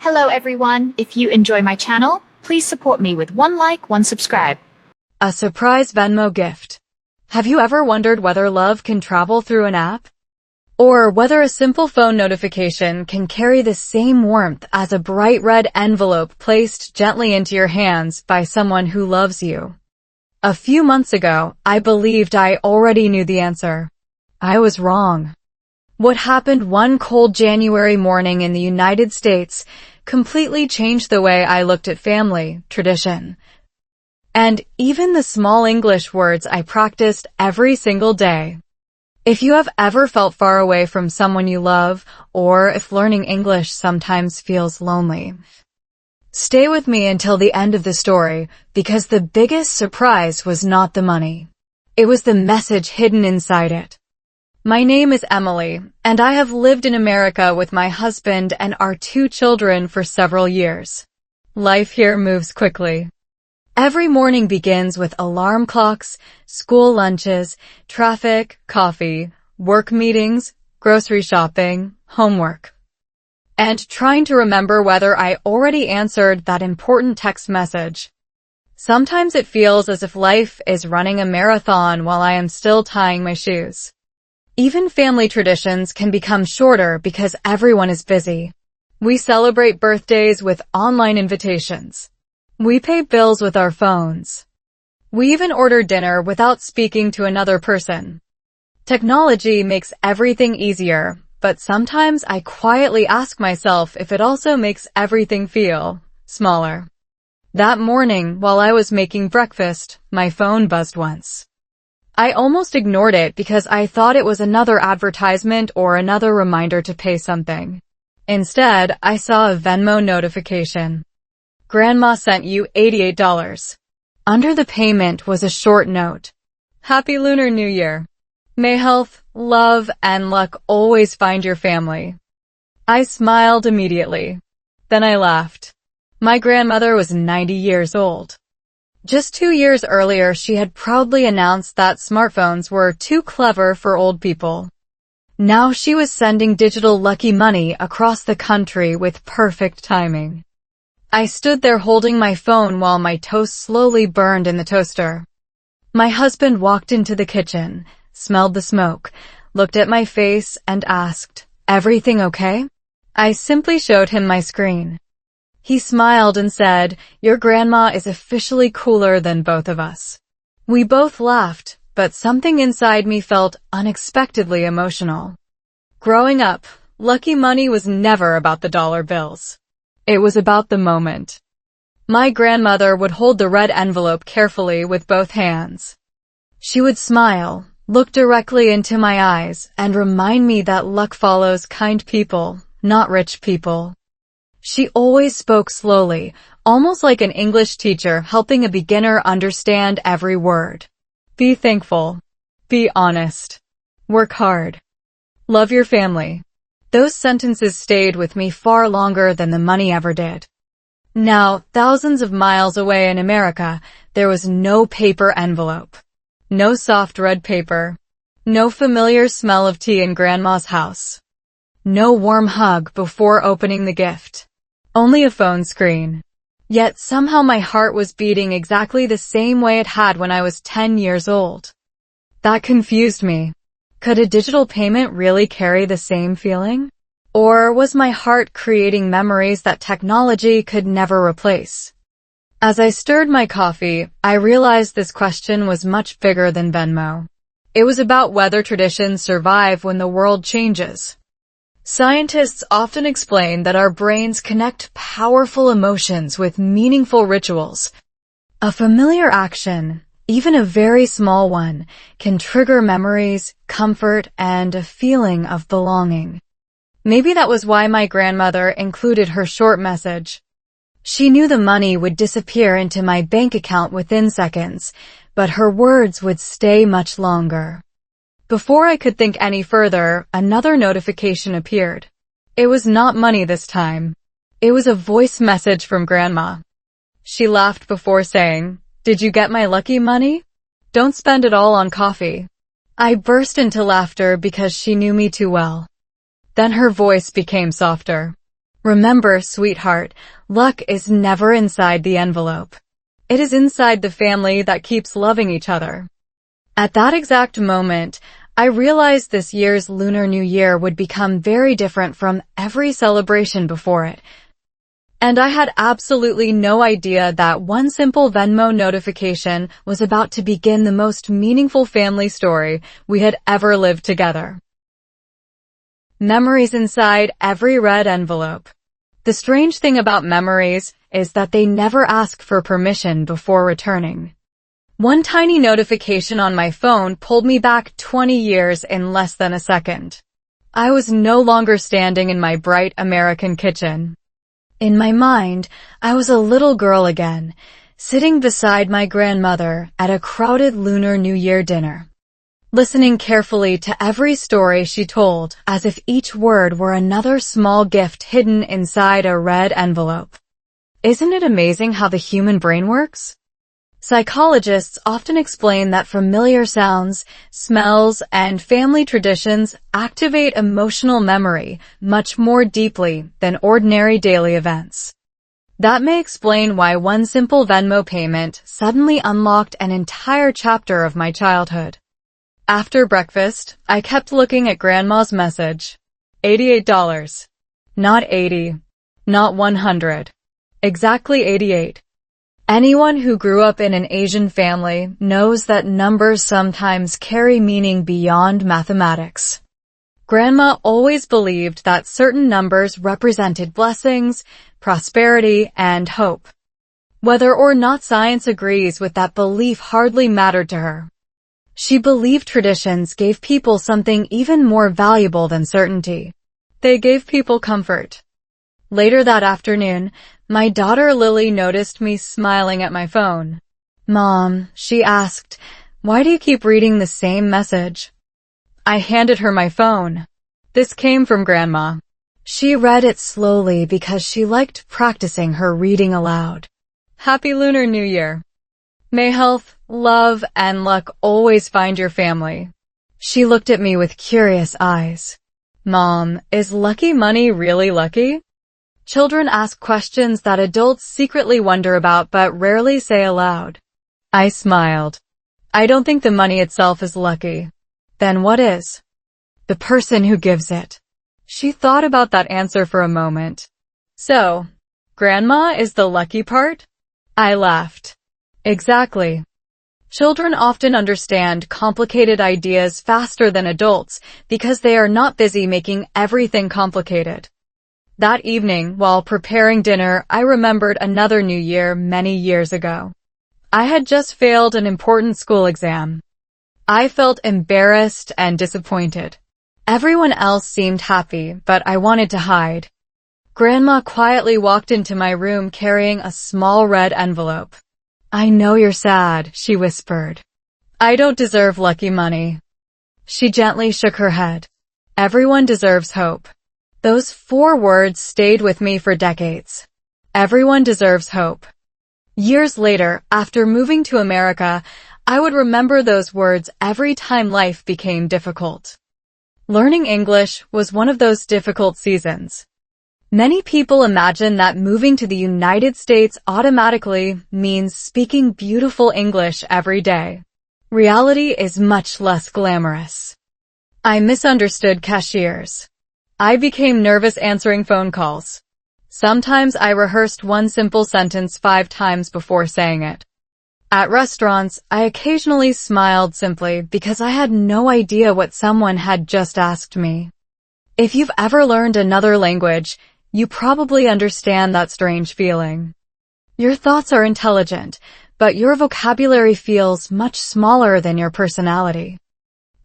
Hello everyone, if you enjoy my channel, please support me with one like, one subscribe. A surprise Venmo gift. Have you ever wondered whether love can travel through an app? Or whether a simple phone notification can carry the same warmth as a bright red envelope placed gently into your hands by someone who loves you? A few months ago, I believed I already knew the answer. I was wrong. What happened one cold January morning in the United States completely changed the way I looked at family, tradition, and even the small English words I practiced every single day. If you have ever felt far away from someone you love, or if learning English sometimes feels lonely, stay with me until the end of the story, because the biggest surprise was not the money. It was the message hidden inside it. My name is Emily, and I have lived in America with my husband and our 2 children for several years. Life here moves quickly. Every morning begins with alarm clocks, school lunches, traffic, coffee, work meetings, grocery shopping, homework, and trying to remember whether I already answered that important text message. Sometimes it feels as if life is running a marathon while I am still tying my shoes. Even family traditions can become shorter because everyone is busy. We celebrate birthdays with online invitations. We pay bills with our phones. We even order dinner without speaking to another person. Technology makes everything easier, but sometimes I quietly ask myself if it also makes everything feel smaller. That morning, while I was making breakfast, my phone buzzed once. I almost ignored it because I thought it was another advertisement or another reminder to pay something. Instead, I saw a Venmo notification. Grandma sent you $88. Under the payment was a short note. Happy Lunar New Year. May health, love, and luck always find your family. I smiled immediately. Then I laughed. My grandmother was 90 years old. Just 2 years earlier, she had proudly announced that smartphones were too clever for old people. Now she was sending digital lucky money across the country with perfect timing. I stood there holding my phone while my toast slowly burned in the toaster. My husband walked into the kitchen, smelled the smoke, looked at my face, and asked, "Everything okay?" I simply showed him my screen. He smiled and said, "Your grandma is officially cooler than both of us." We both laughed, but something inside me felt unexpectedly emotional. Growing up, lucky money was never about the dollar bills. It was about the moment. My grandmother would hold the red envelope carefully with both hands. She would smile, look directly into my eyes, and remind me that luck follows kind people, not rich people. She always spoke slowly, almost like an English teacher helping a beginner understand every word. Be thankful. Be honest. Work hard. Love your family. Those sentences stayed with me far longer than the money ever did. Now, thousands of miles away in America, there was no paper envelope. No soft red paper. No familiar smell of tea in Grandma's house. No warm hug before opening the gift. Only a phone screen. Yet somehow my heart was beating exactly the same way it had when I was 10 years old. That confused me. Could a digital payment really carry the same feeling? Or was my heart creating memories that technology could never replace? As I stirred my coffee, I realized this question was much bigger than Venmo. It was about whether traditions survive when the world changes. Scientists often explain that our brains connect powerful emotions with meaningful rituals. A familiar action, even a very small one, can trigger memories, comfort, and a feeling of belonging. Maybe that was why my grandmother included her short message. She knew the money would disappear into my bank account within seconds, but her words would stay much longer. Before I could think any further, another notification appeared. It was not money this time. It was a voice message from Grandma. She laughed before saying, "Did you get my lucky money? Don't spend it all on coffee." I burst into laughter because she knew me too well. Then her voice became softer. Remember, sweetheart, luck is never inside the envelope. It is inside the family that keeps loving each other. At that exact moment, I realized this year's Lunar New Year would become very different from every celebration before it. And I had absolutely no idea that one simple Venmo notification was about to begin the most meaningful family story we had ever lived together. Memories inside every red envelope. The strange thing about memories is that they never ask for permission before returning. One tiny notification on my phone pulled me back 20 years in less than a second. I was no longer standing in my bright American kitchen. In my mind, I was a little girl again, sitting beside my grandmother at a crowded Lunar New Year dinner, listening carefully to every story she told as if each word were another small gift hidden inside a red envelope. Isn't it amazing how the human brain works? Psychologists often explain that familiar sounds, smells, and family traditions activate emotional memory much more deeply than ordinary daily events. That may explain why one simple Venmo payment suddenly unlocked an entire chapter of my childhood. After breakfast, I kept looking at Grandma's message. $88. Not 80. Not 100. Exactly 88. Anyone who grew up in an Asian family knows that numbers sometimes carry meaning beyond mathematics. Grandma always believed that certain numbers represented blessings, prosperity, and hope. Whether or not science agrees with that belief hardly mattered to her. She believed traditions gave people something even more valuable than certainty. They gave people comfort. Later that afternoon, my daughter Lily noticed me smiling at my phone. "Mom," she asked, "why do you keep reading the same message?" I handed her my phone. This came from Grandma. She read it slowly because she liked practicing her reading aloud. Happy Lunar New Year. May health, love, and luck always find your family. She looked at me with curious eyes. Mom, is lucky money really lucky? Children ask questions that adults secretly wonder about but rarely say aloud. I smiled. I don't think the money itself is lucky. Then what is? The person who gives it. She thought about that answer for a moment. So, Grandma is the lucky part? I laughed. Exactly. Children often understand complicated ideas faster than adults because they are not busy making everything complicated. That evening, while preparing dinner, I remembered another New Year many years ago. I had just failed an important school exam. I felt embarrassed and disappointed. Everyone else seemed happy, but I wanted to hide. Grandma quietly walked into my room carrying a small red envelope. "I know you're sad," she whispered. "I don't deserve lucky money." She gently shook her head. Everyone deserves hope. Those 4 words stayed with me for decades. Everyone deserves hope. Years later, after moving to America, I would remember those words every time life became difficult. Learning English was one of those difficult seasons. Many people imagine that moving to the United States automatically means speaking beautiful English every day. Reality is much less glamorous. I misunderstood cashiers. I became nervous answering phone calls. Sometimes I rehearsed one simple sentence 5 times before saying it. At restaurants, I occasionally smiled simply because I had no idea what someone had just asked me. If you've ever learned another language, you probably understand that strange feeling. Your thoughts are intelligent, but your vocabulary feels much smaller than your personality.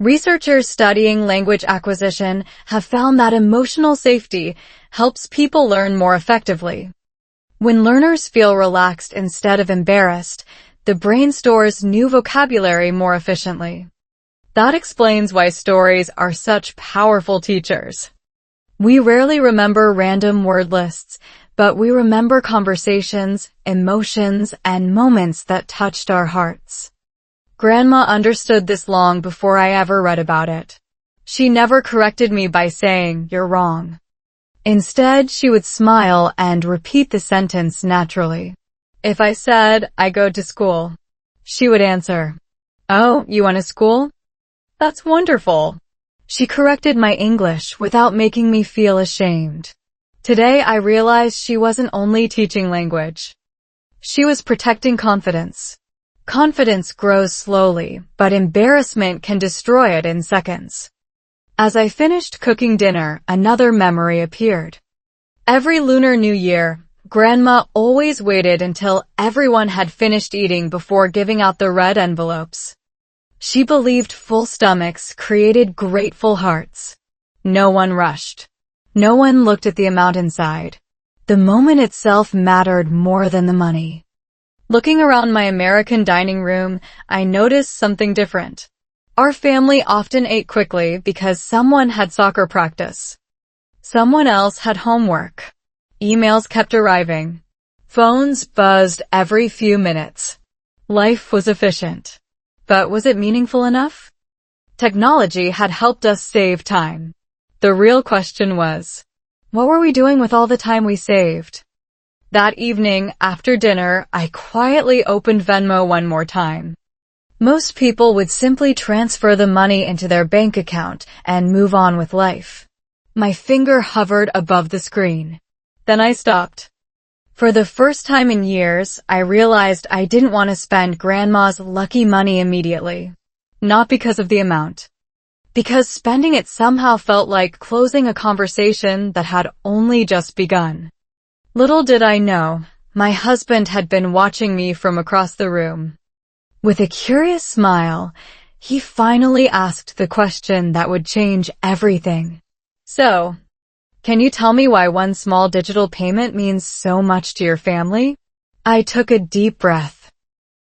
Researchers studying language acquisition have found that emotional safety helps people learn more effectively. When learners feel relaxed instead of embarrassed, the brain stores new vocabulary more efficiently. That explains why stories are such powerful teachers. We rarely remember random word lists, but we remember conversations, emotions, and moments that touched our hearts. Grandma understood this long before I ever read about it. She never corrected me by saying, "You're wrong." Instead, she would smile and repeat the sentence naturally. If I said, I go to school, she would answer, "Oh, you went to school? That's wonderful." She corrected my English without making me feel ashamed. Today, I realized she wasn't only teaching language. She was protecting confidence. Confidence grows slowly, but embarrassment can destroy it in seconds. As I finished cooking dinner, another memory appeared. Every Lunar New Year, Grandma always waited until everyone had finished eating before giving out the red envelopes. She believed full stomachs created grateful hearts. No one rushed. No one looked at the amount inside. The moment itself mattered more than the money. Looking around my American dining room, I noticed something different. Our family often ate quickly because someone had soccer practice. Someone else had homework. Emails kept arriving. Phones buzzed every few minutes. Life was efficient. But was it meaningful enough? Technology had helped us save time. The real question was, what were we doing with all the time we saved? That evening, after dinner, I quietly opened Venmo one more time. Most people would simply transfer the money into their bank account and move on with life. My finger hovered above the screen. Then I stopped. For the first time in years, I realized I didn't want to spend Grandma's lucky money immediately. Not because of the amount. Because spending it somehow felt like closing a conversation that had only just begun. Little did I know, my husband had been watching me from across the room. With a curious smile, he finally asked the question that would change everything. So, can you tell me why one small digital payment means so much to your family? I took a deep breath.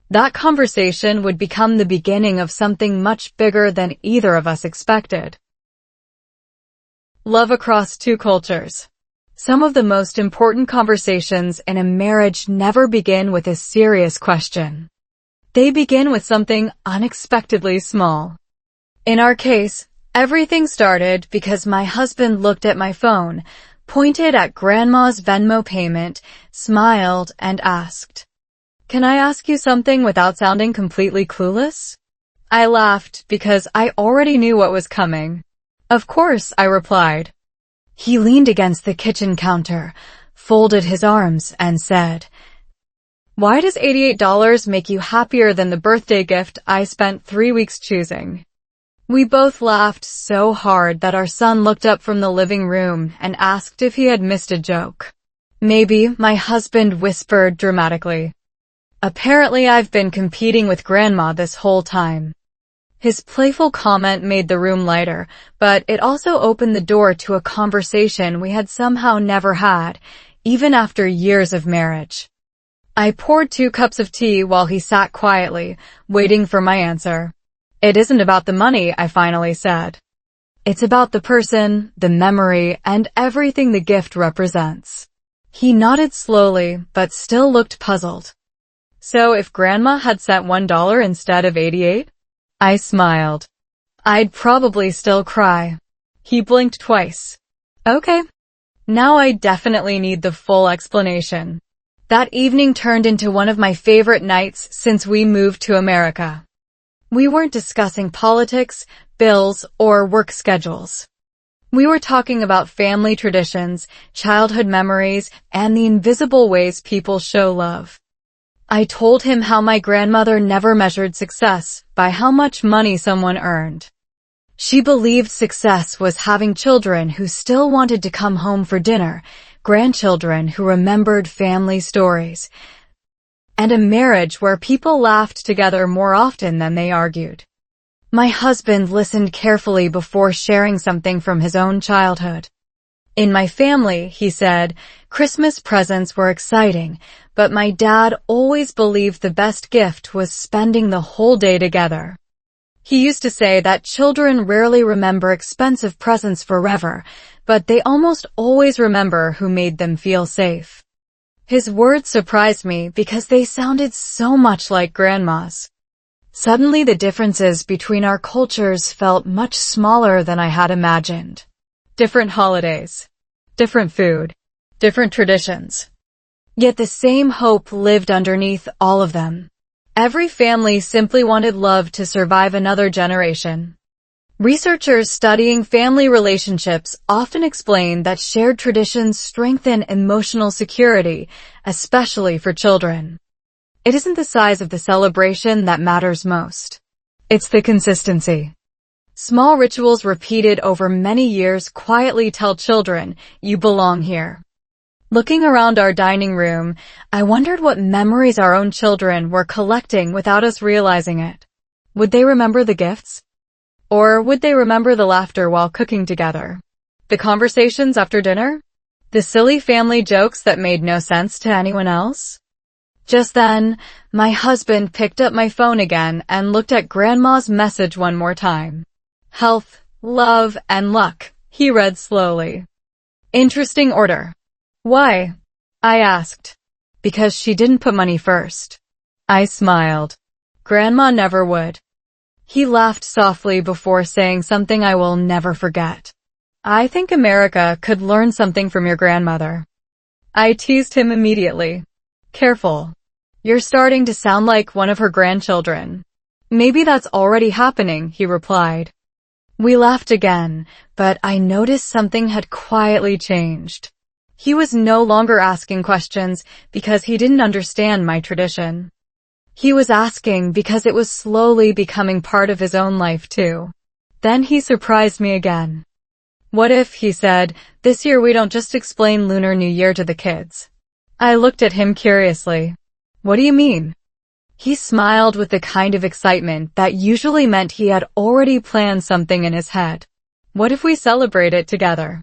That conversation would become the beginning of something much bigger than either of us expected. Love across two cultures. Some of the most important conversations in a marriage never begin with a serious question. They begin with something unexpectedly small. In our case, everything started because my husband looked at my phone, pointed at Grandma's Venmo payment, smiled, and asked, "Can I ask you something without sounding completely clueless?" I laughed because I already knew what was coming. "Of course," I replied. He leaned against the kitchen counter, folded his arms, and said, "Why does $88 make you happier than the birthday gift I spent 3 weeks choosing?" We both laughed so hard that our son looked up from the living room and asked if he had missed a joke. "Maybe," my husband whispered dramatically. "Apparently I've been competing with Grandma this whole time." His playful comment made the room lighter, but it also opened the door to a conversation we had somehow never had, even after years of marriage. I poured 2 cups of tea while he sat quietly, waiting for my answer. "It isn't about the money," I finally said. "It's about the person, the memory, and everything the gift represents." He nodded slowly, but still looked puzzled. "So if Grandma had sent $1 instead of 88? I smiled. "I'd probably still cry." He blinked twice. "Okay. Now I definitely need the full explanation." That evening turned into one of my favorite nights since we moved to America. We weren't discussing politics, bills, or work schedules. We were talking about family traditions, childhood memories, and the invisible ways people show love. I told him how my grandmother never measured success by how much money someone earned. She believed success was having children who still wanted to come home for dinner, grandchildren who remembered family stories, and a marriage where people laughed together more often than they argued. My husband listened carefully before sharing something from his own childhood. "In my family," he said, "Christmas presents were exciting, but my dad always believed the best gift was spending the whole day together. He used to say that children rarely remember expensive presents forever, but they almost always remember who made them feel safe." His words surprised me because they sounded so much like Grandma's. Suddenly the differences between our cultures felt much smaller than I had imagined. Different holidays. different food, different traditions. Yet the same hope lived underneath all of them. Every family simply wanted love to survive another generation. Researchers studying family relationships often explain that shared traditions strengthen emotional security, especially for children. It isn't the size of the celebration that matters most. It's the consistency. Small rituals repeated over many years quietly tell children, you belong here. Looking around our dining room, I wondered what memories our own children were collecting without us realizing it. Would they remember the gifts? Or would they remember the laughter while cooking together? The conversations after dinner? The silly family jokes that made no sense to anyone else? Just then, my husband picked up my phone again and looked at Grandma's message one more time. Health, love, and luck, he read slowly. Interesting order. Why? I asked. Because she didn't put money first. I smiled. Grandma never would. He laughed softly before saying something I will never forget. I think America could learn something from your grandmother. I teased him immediately. Careful. You're starting to sound like one of her grandchildren. Maybe that's already happening, he replied. We laughed again, but I noticed something had quietly changed. He was no longer asking questions because he didn't understand my tradition. He was asking because it was slowly becoming part of his own life too. Then he surprised me again. What if, he said, this year we don't just explain Lunar New Year to the kids? I looked at him curiously. What do you mean? He smiled with the kind of excitement that usually meant he had already planned something in his head. What if we celebrate it together?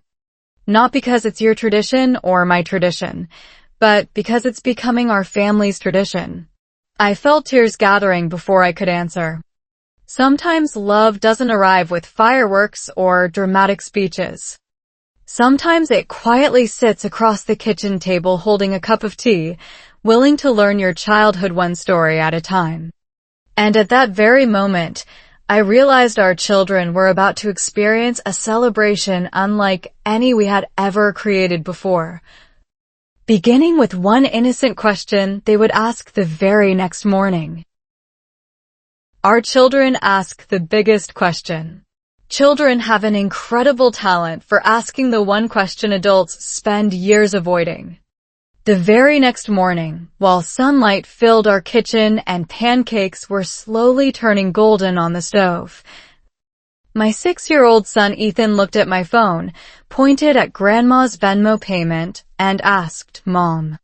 Not because it's your tradition or my tradition, but because it's becoming our family's tradition. I felt tears gathering before I could answer. Sometimes love doesn't arrive with fireworks or dramatic speeches. Sometimes it quietly sits across the kitchen table holding a cup of tea, willing to learn your childhood one story at a time. And at that very moment, I realized our children were about to experience a celebration unlike any we had ever created before. Beginning with one innocent question they would ask the very next morning. Our children ask the biggest question. Children have an incredible talent for asking the one question adults spend years avoiding. The very next morning, while sunlight filled our kitchen and pancakes were slowly turning golden on the stove, my 6-year-old son Ethan looked at my phone, pointed at Grandma's Venmo payment, and asked, Mom,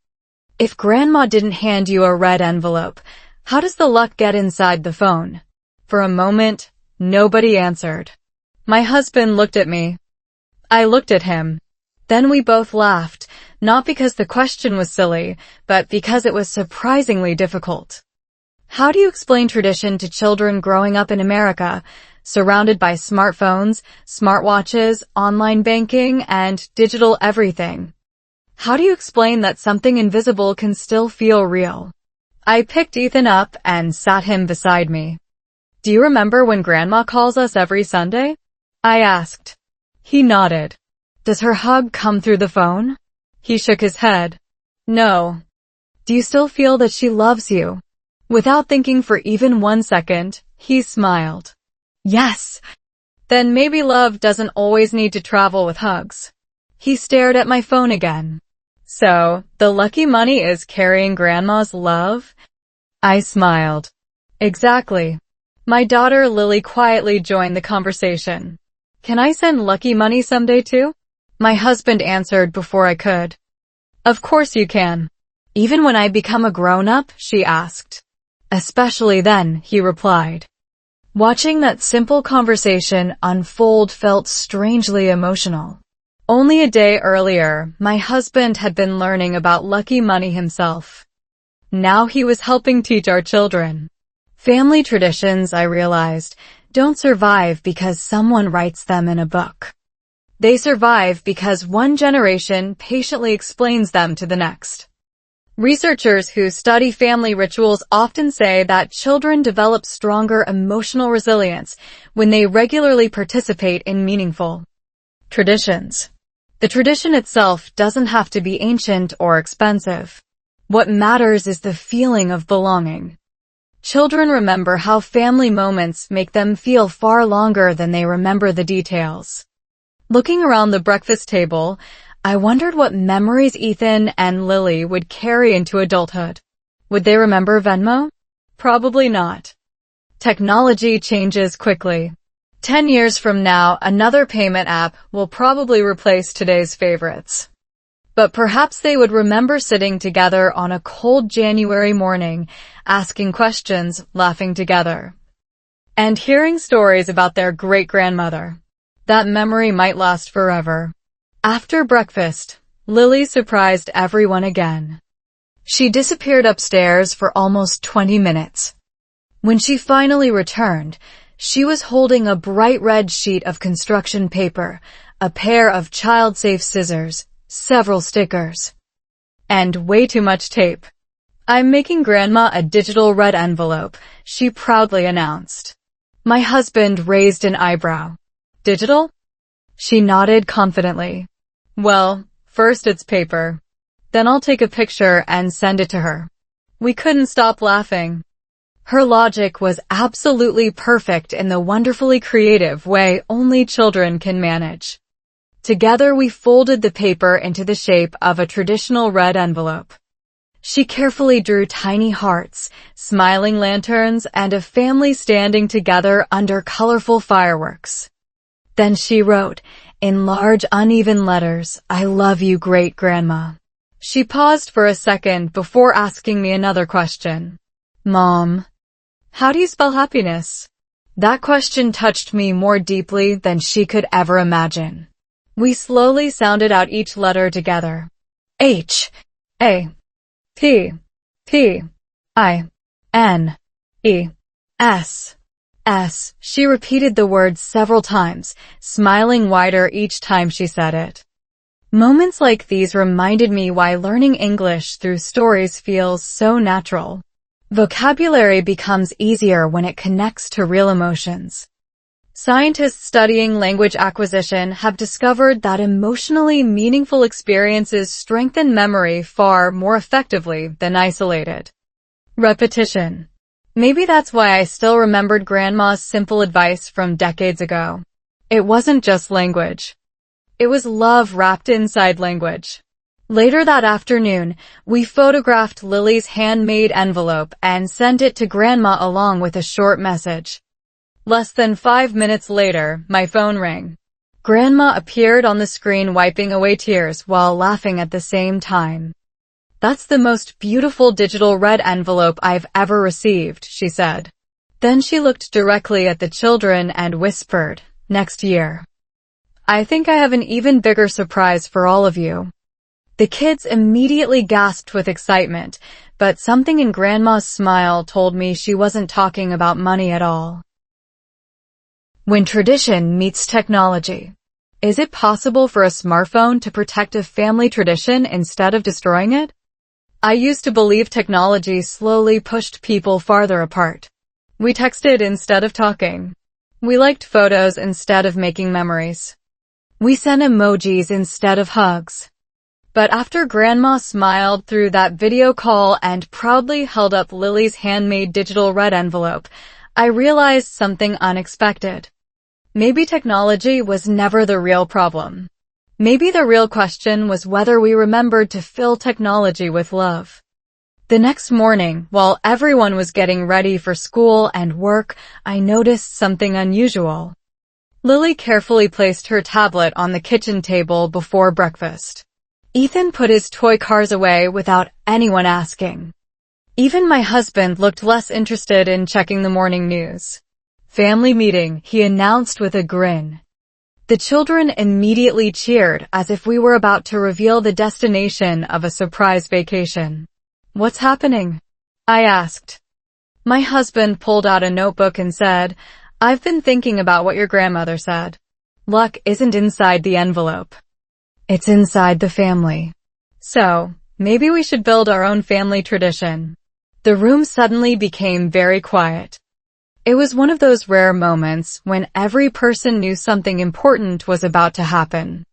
if Grandma didn't hand you a red envelope, how does the luck get inside the phone? For a moment, nobody answered. My husband looked at me. I looked at him. Then we both laughed, not because the question was silly, but because it was surprisingly difficult. How do you explain tradition to children growing up in America, surrounded by smartphones, smartwatches, online banking, and digital everything? How do you explain that something invisible can still feel real? I picked Ethan up and sat him beside me. Do you remember when Grandma calls us every Sunday? I asked. He nodded. Does her hug come through the phone? He shook his head. No. Do you still feel that she loves you? Without thinking for even 1 second, he smiled. Yes. Then maybe love doesn't always need to travel with hugs. He stared at my phone again. So, the lucky money is carrying Grandma's love? I smiled. Exactly. My daughter Lily quietly joined the conversation. Can I send lucky money someday too? My husband answered before I could. Of course you can. Even when I become a grown-up, she asked. Especially then, he replied. Watching that simple conversation unfold felt strangely emotional. Only a day earlier, my husband had been learning about lucky money himself. Now he was helping teach our children. Family traditions, I realized, don't survive because someone writes them in a book. They survive because one generation patiently explains them to the next. Researchers who study family rituals often say that children develop stronger emotional resilience when they regularly participate in meaningful traditions. The tradition itself doesn't have to be ancient or expensive. What matters is the feeling of belonging. Children remember how family moments make them feel far longer than they remember the details. Looking around the breakfast table, I wondered what memories Ethan and Lily would carry into adulthood. Would they remember Venmo? Probably not. Technology changes quickly. 10 years from now, another payment app will probably replace today's favorites. But perhaps they would remember sitting together on a cold January morning, asking questions, laughing together, and hearing stories about their great-grandmother. That memory might last forever. After breakfast, Lily surprised everyone again. She disappeared upstairs for almost 20 minutes. When she finally returned, she was holding a bright red sheet of construction paper, a pair of child-safe scissors, several stickers, and way too much tape. "I'm making Grandma a digital red envelope," she proudly announced. My husband raised an eyebrow. "Digital?" She nodded confidently. "Well, first it's paper. Then I'll take a picture and send it to her." We couldn't stop laughing. Her logic was absolutely perfect in the wonderfully creative way only children can manage. Together we folded the paper into the shape of a traditional red envelope. She carefully drew tiny hearts, smiling lanterns, and a family standing together under colorful fireworks. Then she wrote, in large uneven letters, "I love you, great-grandma." She paused for a second before asking me another question. "Mom, how do you spell happiness?" That question touched me more deeply than she could ever imagine. We slowly sounded out each letter together. H, A, P, P, I, N, E, S, S. She repeated the word several times, smiling wider each time she said it. Moments like these reminded me why learning English through stories feels so natural. Vocabulary becomes easier when it connects to real emotions. Scientists studying language acquisition have discovered that emotionally meaningful experiences strengthen memory far more effectively than isolated repetition. Maybe that's why I still remembered Grandma's simple advice from decades ago. It wasn't just language. It was love wrapped inside language. Later that afternoon, we photographed Lily's handmade envelope and sent it to Grandma along with a short message. Less than 5 minutes later, my phone rang. Grandma appeared on the screen wiping away tears while laughing at the same time. "That's the most beautiful digital red envelope I've ever received," she said. Then she looked directly at the children and whispered, "Next year. I think I have an even bigger surprise for all of you." The kids immediately gasped with excitement, but something in Grandma's smile told me she wasn't talking about money at all. When tradition meets technology. Is it possible for a smartphone to protect a family tradition instead of destroying it? I used to believe technology slowly pushed people farther apart. We texted instead of talking. We liked photos instead of making memories. We sent emojis instead of hugs. But after Grandma smiled through that video call and proudly held up Lily's handmade digital red envelope, I realized something unexpected. Maybe technology was never the real problem. Maybe the real question was whether we remembered to fill technology with love. The next morning, while everyone was getting ready for school and work, I noticed something unusual. Lily carefully placed her tablet on the kitchen table before breakfast. Ethan put his toy cars away without anyone asking. Even my husband looked less interested in checking the morning news. "Family meeting," he announced with a grin. The children immediately cheered as if we were about to reveal the destination of a surprise vacation. "What's happening?" I asked. My husband pulled out a notebook and said, "I've been thinking about what your grandmother said. Luck isn't inside the envelope. It's inside the family. So, maybe we should build our own family tradition." The room suddenly became very quiet. It was one of those rare moments when every person knew something important was about to happen.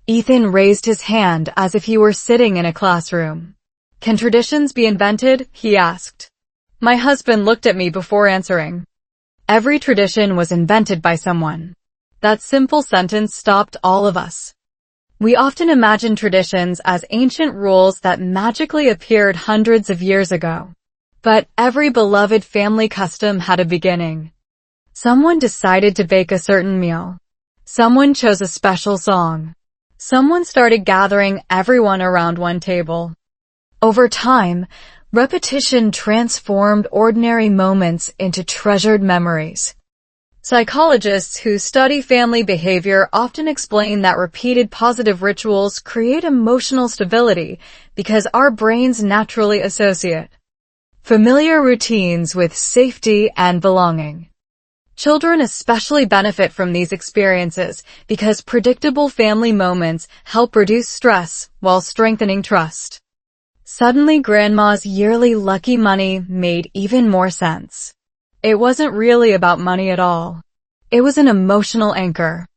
Ethan raised his hand as if he were sitting in a classroom. "Can traditions be invented?" he asked. My husband looked at me before answering. Every tradition was invented by someone. That simple sentence stopped all of us. We often imagine traditions as ancient rules that magically appeared hundreds of years ago. But every beloved family custom had a beginning. Someone decided to bake a certain meal. Someone chose a special song. Someone started gathering everyone around one table. Over time, repetition transformed ordinary moments into treasured memories. Psychologists who study family behavior often explain that repeated positive rituals create emotional stability because our brains naturally associate familiar routines with safety and belonging. Children especially benefit from these experiences because predictable family moments help reduce stress while strengthening trust. Suddenly, Grandma's yearly lucky money made even more sense. It wasn't really about money at all. It was an emotional anchor.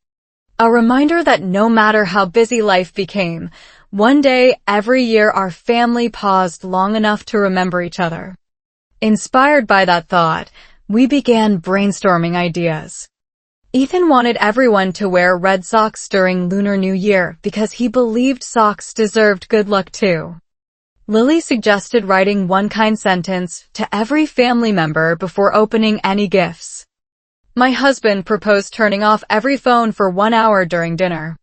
A reminder that no matter how busy life became, one day every year our family paused long enough to remember each other. Inspired by that thought, we began brainstorming ideas. Ethan wanted everyone to wear red socks during Lunar New Year because he believed socks deserved good luck too. Lily suggested writing one kind sentence to every family member before opening any gifts. My husband proposed turning off every phone for 1 hour during dinner.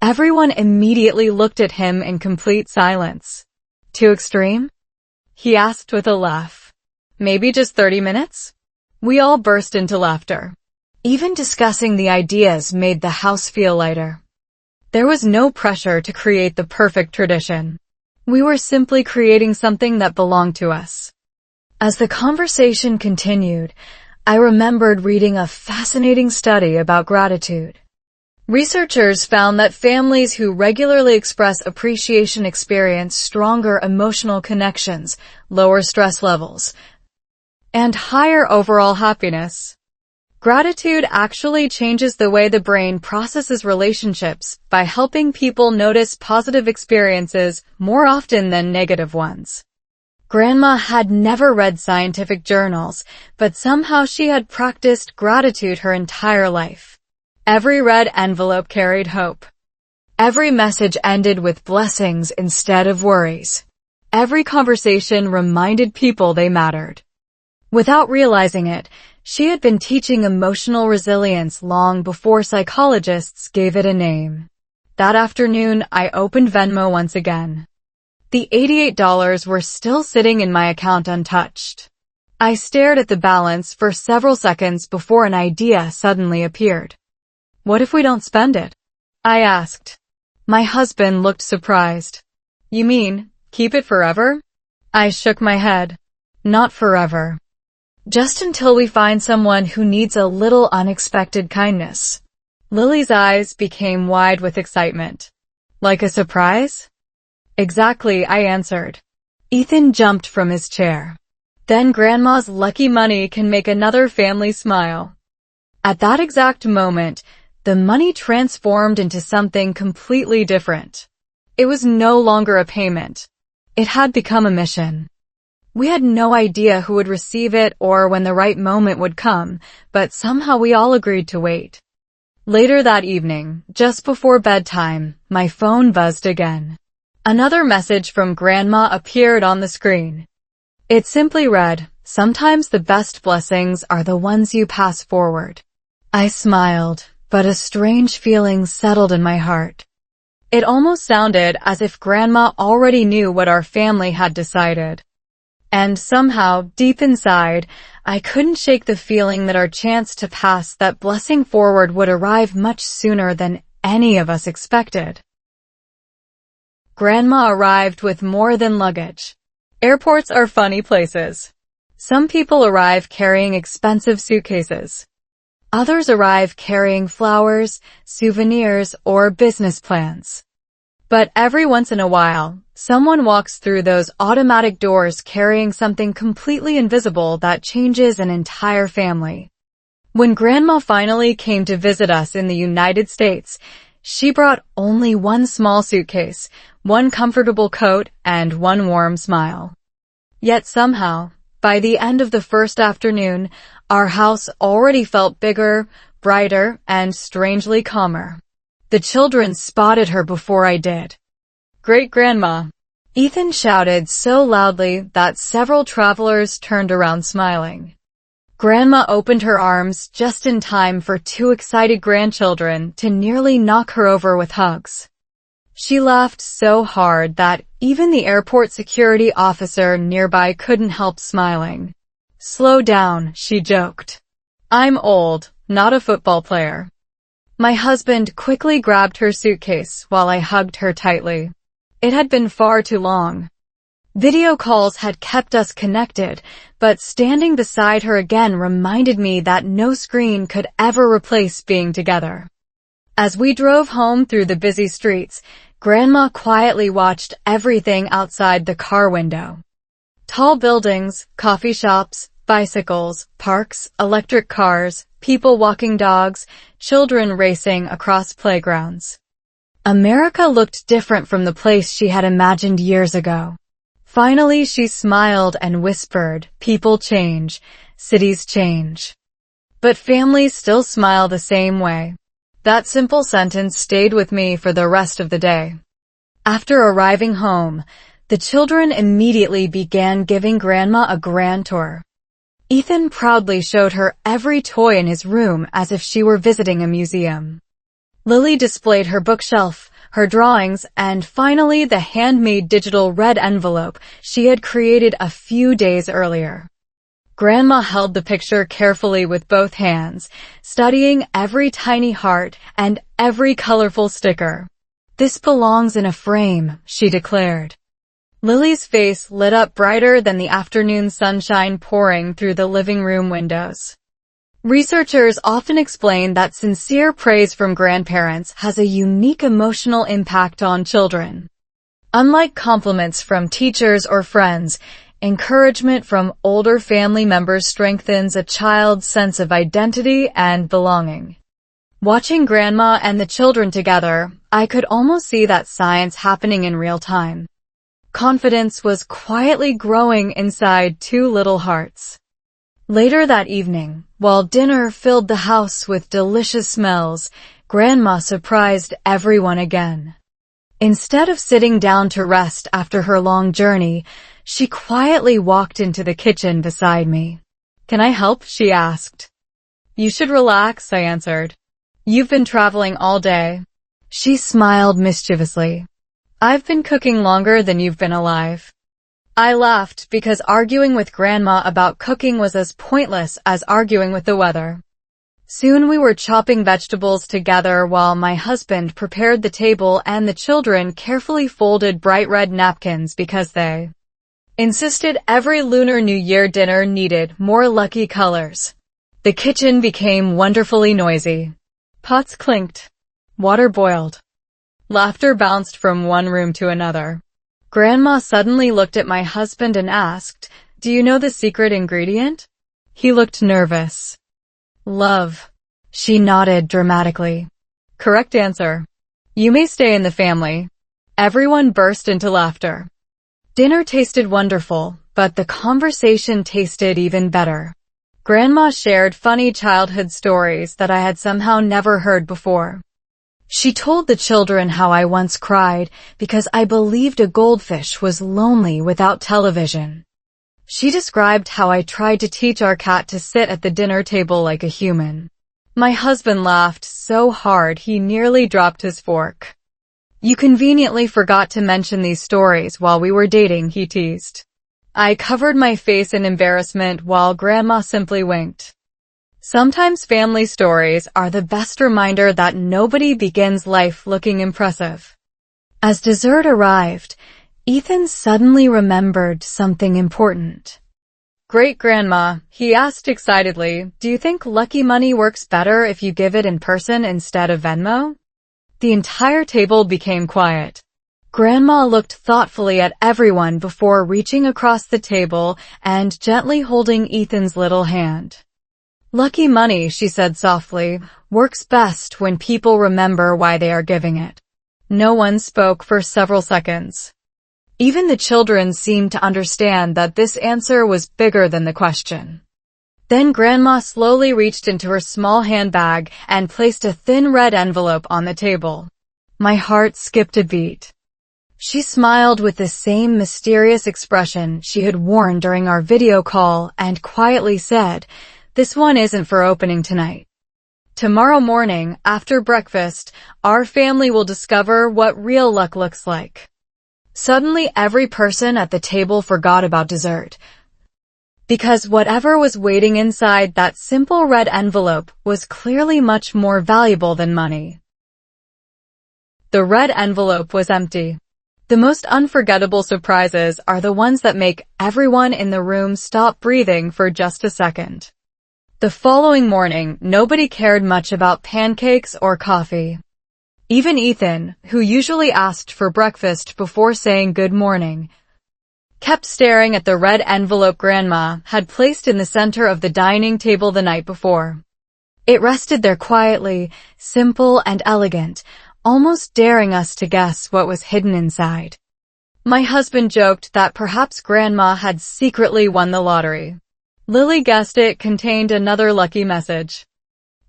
Everyone immediately looked at him in complete silence. "Too extreme?" he asked with a laugh. "Maybe just 30 minutes? We all burst into laughter. Even discussing the ideas made the house feel lighter. There was no pressure to create the perfect tradition. We were simply creating something that belonged to us. As the conversation continued, I remembered reading a fascinating study about gratitude. Researchers found that families who regularly express appreciation experience stronger emotional connections, lower stress levels, and higher overall happiness. Gratitude actually changes the way the brain processes relationships by helping people notice positive experiences more often than negative ones. Grandma had never read scientific journals, but somehow she had practiced gratitude her entire life. Every red envelope carried hope. Every message ended with blessings instead of worries. Every conversation reminded people they mattered. Without realizing it, she had been teaching emotional resilience long before psychologists gave it a name. That afternoon, I opened Venmo once again. The $88 were still sitting in my account untouched. I stared at the balance for several seconds before an idea suddenly appeared. "What if we don't spend it?" I asked. My husband looked surprised. "You mean, keep it forever?" I shook my head. "Not forever. Just until we find someone who needs a little unexpected kindness." Lily's eyes became wide with excitement. "Like a surprise?" "Exactly," I answered. Ethan jumped from his chair. "Then Grandma's lucky money can make another family smile." At that exact moment, the money transformed into something completely different. It was no longer a payment. It had become a mission. We had no idea who would receive it or when the right moment would come, but somehow we all agreed to wait. Later that evening, just before bedtime, my phone buzzed again. Another message from Grandma appeared on the screen. It simply read, "Sometimes the best blessings are the ones you pass forward." I smiled, but a strange feeling settled in my heart. It almost sounded as if Grandma already knew what our family had decided. And somehow, deep inside, I couldn't shake the feeling that our chance to pass that blessing forward would arrive much sooner than any of us expected. Grandma arrived with more than luggage. Airports are funny places. Some people arrive carrying expensive suitcases. Others arrive carrying flowers, souvenirs, or business plans. But every once in a while, someone walks through those automatic doors carrying something completely invisible that changes an entire family. When Grandma finally came to visit us in the United States, She brought only one small suitcase, one comfortable coat, and one warm smile. Yet somehow, by the end of the first afternoon, our house already felt bigger, brighter, and strangely calmer. The children spotted her before I did. "Great-grandma!" Ethan shouted so loudly that several travelers turned around smiling. Grandma opened her arms just in time for two excited grandchildren to nearly knock her over with hugs. She laughed so hard that even the airport security officer nearby couldn't help smiling. "Slow down," she joked. "I'm old, not a football player." My husband quickly grabbed her suitcase while I hugged her tightly. It had been far too long. Video calls had kept us connected, but standing beside her again reminded me that no screen could ever replace being together. As we drove home through the busy streets, Grandma quietly watched everything outside the car window. Tall buildings, coffee shops, bicycles, parks, electric cars, people walking dogs, children racing across playgrounds. America looked different from the place she had imagined years ago. Finally, she smiled and whispered, "People change, cities change. But families still smile the same way." That simple sentence stayed with me for the rest of the day. After arriving home, the children immediately began giving Grandma a grand tour. Ethan proudly showed her every toy in his room as if she were visiting a museum. Lily displayed her bookshelf, her drawings, and finally the handmade digital red envelope she had created a few days earlier. Grandma held the picture carefully with both hands, studying every tiny heart and every colorful sticker. "This belongs in a frame," she declared. Lily's face lit up brighter than the afternoon sunshine pouring through the living room windows. Researchers often explain that sincere praise from grandparents has a unique emotional impact on children. Unlike compliments from teachers or friends, encouragement from older family members strengthens a child's sense of identity and belonging. Watching Grandma and the children together, I could almost see that science happening in real time. Confidence was quietly growing inside two little hearts. Later that evening, while dinner filled the house with delicious smells, Grandma surprised everyone again. Instead of sitting down to rest after her long journey, she quietly walked into the kitchen beside me. "Can I help?" she asked. "You should relax," I answered. "You've been traveling all day." She smiled mischievously. "I've been cooking longer than you've been alive." I laughed because arguing with Grandma about cooking was as pointless as arguing with the weather. Soon we were chopping vegetables together while my husband prepared the table and the children carefully folded bright red napkins because they insisted every Lunar New Year dinner needed more lucky colors. The kitchen became wonderfully noisy. Pots clinked. Water boiled. Laughter bounced from one room to another. Grandma suddenly looked at my husband and asked, "Do you know the secret ingredient?" He looked nervous. "Love." She nodded dramatically. "Correct answer. You may stay in the family." Everyone burst into laughter. Dinner tasted wonderful, but the conversation tasted even better. Grandma shared funny childhood stories that I had somehow never heard before. She told the children how I once cried because I believed a goldfish was lonely without television. She described how I tried to teach our cat to sit at the dinner table like a human. My husband laughed so hard he nearly dropped his fork. "You conveniently forgot to mention these stories while we were dating," he teased. I covered my face in embarrassment while Grandma simply winked. Sometimes family stories are the best reminder that nobody begins life looking impressive. As dessert arrived, Ethan suddenly remembered something important. "Great-grandma," he asked excitedly, "do you think lucky money works better if you give it in person instead of Venmo?" The entire table became quiet. Grandma looked thoughtfully at everyone before reaching across the table and gently holding Ethan's little hand. Lucky money, she said softly, works best when people remember why they are giving it. No one spoke for several seconds. Even the children seemed to understand that this answer was bigger than the question. Then Grandma slowly reached into her small handbag and placed a thin red envelope on the table. My heart skipped a beat. She smiled with the same mysterious expression she had worn during our video call and quietly said, "This one isn't for opening tonight. Tomorrow morning, after breakfast, our family will discover what real luck looks like." Suddenly, every person at the table forgot about dessert, because whatever was waiting inside that simple red envelope was clearly much more valuable than money. The red envelope was empty. The most unforgettable surprises are the ones that make everyone in the room stop breathing for just a second. The following morning, nobody cared much about pancakes or coffee. Even Ethan, who usually asked for breakfast before saying good morning, kept staring at the red envelope Grandma had placed in the center of the dining table the night before. It rested there quietly, simple and elegant, almost daring us to guess what was hidden inside. My husband joked that perhaps Grandma had secretly won the lottery. Lily guessed it contained another lucky message.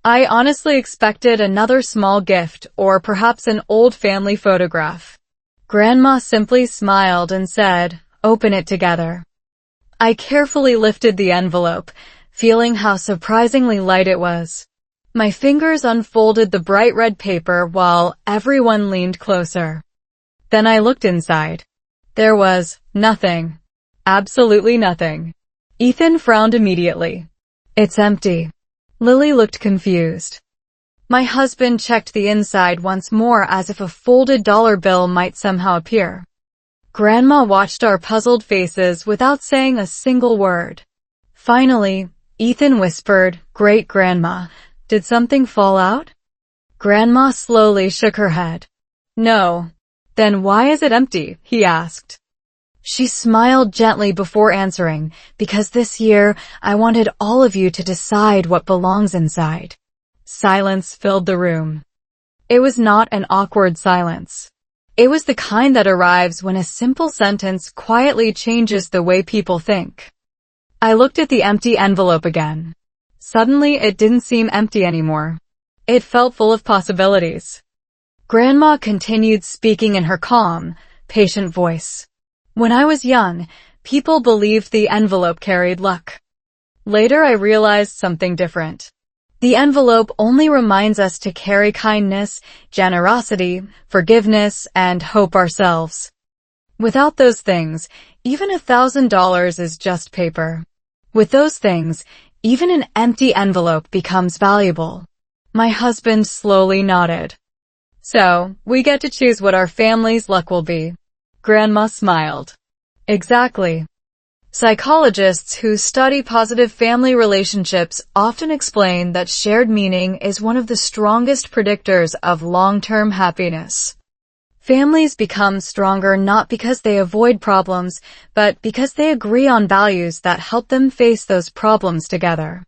I honestly expected another small gift or perhaps an old family photograph. Grandma simply smiled and said, "Open it together." I carefully lifted the envelope, feeling how surprisingly light it was. My fingers unfolded the bright red paper while everyone leaned closer. Then I looked inside. There was nothing. Absolutely nothing. Ethan frowned immediately. "It's empty." Lily looked confused. My husband checked the inside once more as if a folded dollar bill might somehow appear. Grandma watched our puzzled faces without saying a single word. Finally, Ethan whispered, "Great-grandma, did something fall out?" Grandma slowly shook her head. "No." "Then why is it empty?" he asked. She smiled gently before answering, "Because this year I wanted all of you to decide what belongs inside." Silence filled the room. It was not an awkward silence. It was the kind that arrives when a simple sentence quietly changes the way people think. I looked at the empty envelope again. Suddenly, it didn't seem empty anymore. It felt full of possibilities. Grandma continued speaking in her calm, patient voice. "When I was young, people believed the envelope carried luck. Later I realized something different. The envelope only reminds us to carry kindness, generosity, forgiveness, and hope ourselves. Without those things, even $1,000 is just paper. With those things, even an empty envelope becomes valuable." My husband slowly nodded. "So, we get to choose what our family's luck will be." Grandma smiled. "Exactly." Psychologists who study positive family relationships often explain that shared meaning is one of the strongest predictors of long-term happiness. Families become stronger not because they avoid problems, but because they agree on values that help them face those problems together.